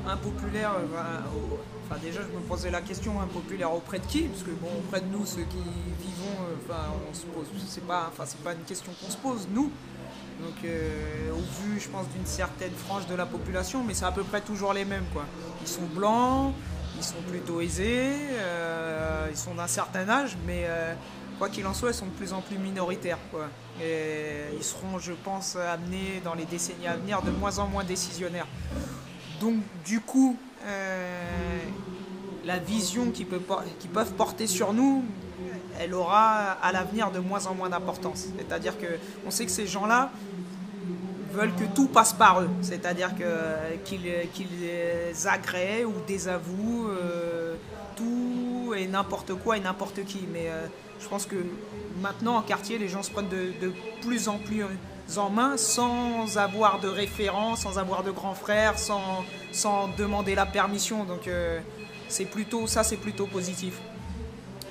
Impopulaire, enfin déjà je me posais la question, impopulaire auprès de qui? Parce que bon, auprès de nous, ceux qui vivons, enfin on se pose, c'est pas une question qu'on se pose, nous. Donc au vu, je pense, d'une certaine frange de la population, mais c'est à peu près toujours les mêmes, quoi. Ils sont blancs, ils sont plutôt aisés, ils sont d'un certain âge, mais quoi qu'il en soit, ils sont de plus en plus minoritaires, quoi. Et ils seront, je pense, amenés dans les décennies à venir de moins en moins décisionnaires. Donc du coup, la vision qu'ils peuvent porter sur nous, elle aura à l'avenir de moins en moins d'importance. C'est-à-dire que on sait que ces gens-là veulent que tout passe par eux. C'est-à-dire qu'ils agréent ou désavouent tout et n'importe quoi et n'importe qui. Mais je pense que maintenant en quartier, les gens se prennent de plus en plus en main sans avoir de référents, sans avoir de grands frères, sans demander la permission. Donc c'est plutôt positif.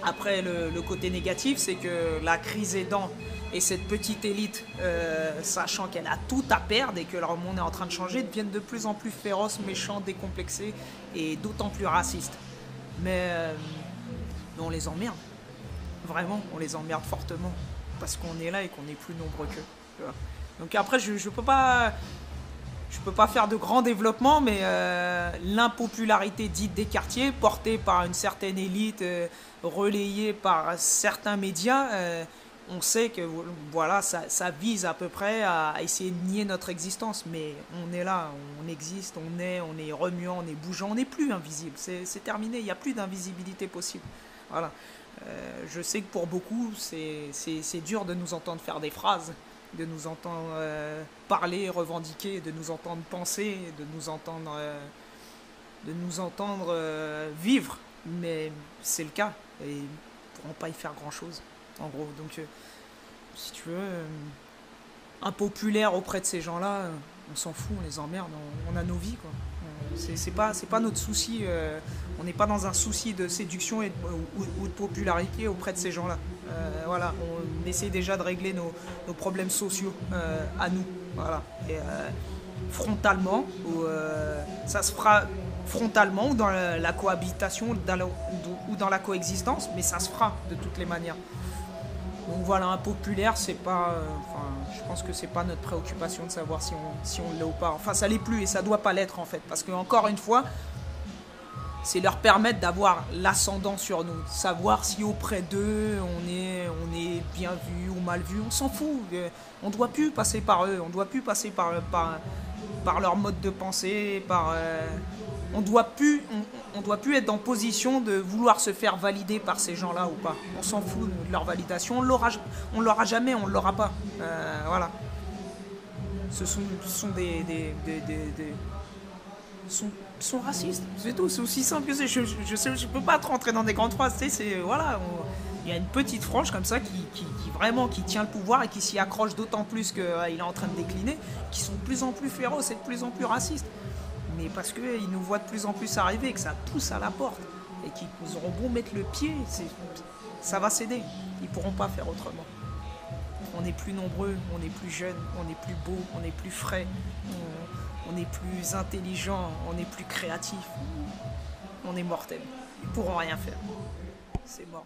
Après, le côté négatif, c'est que la crise aidant et cette petite élite, sachant qu'elle a tout à perdre et que leur monde est en train de changer, deviennent de plus en plus féroces, méchants, décomplexés et d'autant plus racistes. Mais on les emmerde. Vraiment, on les emmerde fortement. Parce qu'on est là et qu'on est plus nombreux qu'eux. Donc après, je peux pas... Je peux pas faire de grands développements, mais l'impopularité dite des quartiers, portée par une certaine élite, relayée par certains médias, on sait que voilà, ça vise à peu près à essayer de nier notre existence. Mais on est là, on existe, on est remuant, on est bougeant, on n'est plus invisible. C'est terminé, il n'y a plus d'invisibilité possible. Voilà. Je sais que pour beaucoup, c'est dur de nous entendre faire des phrases, de nous entendre parler, revendiquer, de nous entendre penser, de nous entendre vivre. Mais c'est le cas et ils ne pourront pas y faire grand-chose, en gros. Donc, si tu veux, impopulaire auprès de ces gens-là, on s'en fout, on les emmerde, on a nos vies, quoi. C'est pas notre souci, on n'est pas dans un souci de séduction ou de popularité auprès de ces gens-là. Voilà, on essaie déjà de régler nos problèmes sociaux à nous, voilà. Et frontalement, ça se fera frontalement ou dans la cohabitation ou dans la coexistence, mais ça se fera de toutes les manières. Donc voilà, impopulaire, c'est pas. Je pense que c'est pas notre préoccupation de savoir si on l'est ou pas. Enfin, ça l'est plus et ça doit pas l'être en fait. Parce que, encore une fois, c'est leur permettre d'avoir l'ascendant sur nous. Savoir si auprès d'eux, on est bien vu ou mal vu. On s'en fout. On doit plus passer par eux. On doit plus passer par leur mode de pensée, on doit plus être dans position de vouloir se faire valider par ces gens-là ou pas. On s'en fout de leur validation, on l'aura jamais, on l'aura pas. Voilà. Ce sont sont racistes, c'est tout, c'est aussi simple que c'est. Je peux pas te rentrer dans des grandes phrases, tu sais, voilà. Il y a une petite frange comme ça qui tient le pouvoir et qui s'y accroche d'autant plus qu'il est en train de décliner, qui sont de plus en plus féroces et de plus en plus racistes. Mais parce qu'ils nous voient de plus en plus arriver, que ça pousse à la porte, et qu'ils auront beau mettre le pied, ça va céder. Ils pourront pas faire autrement. On est plus nombreux, on est plus jeunes, on est plus beau, on est plus frais, on est plus intelligent, on est plus créatif. On est mortel. Ils pourront rien faire. C'est mort.